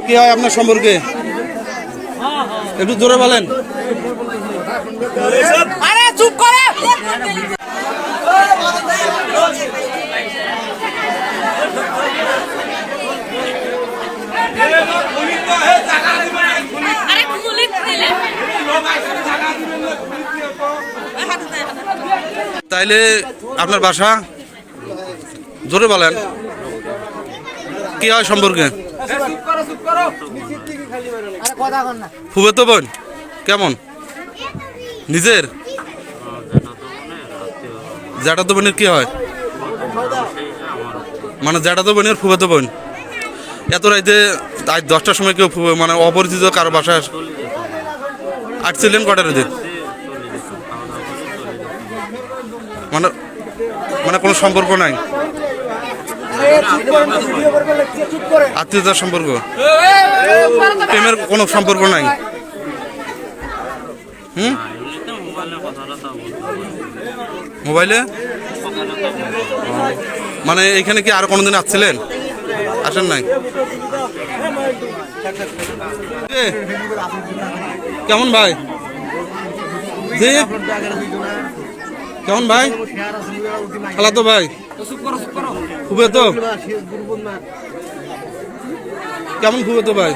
কি হয় আপনার সম্পর্কে একটু জোরে বলেন। আরে চুপ করে। তাইলে আপনার বাসা জোরে বলেন। কি হয় সম্পর্কে? ফুফাতো বোন কেমন? নিজের জ্যাঠাতো বোনের কি হয়? মানে জ্যাঠাতো বোনের ফুফাতো বোন। এত রাইতে আজ 10টার সময় কেউ মানে অপরিচিত কারো বাসায় আসছিলেন কটার রাতে? মানে মানে কোনো সম্পর্ক নাই, আত্মীয়তার সম্পর্ক, প্রেমের কোনো সম্পর্ক নাই। মোবাইলে মানে এখানে কি আর কোনোদিন আসছিলেন? আসেন নাই? কেমন ভাই? জি কেমন ভাই? খেলা তো ভাই খুবই তো কেমন খুবই তো ভাই?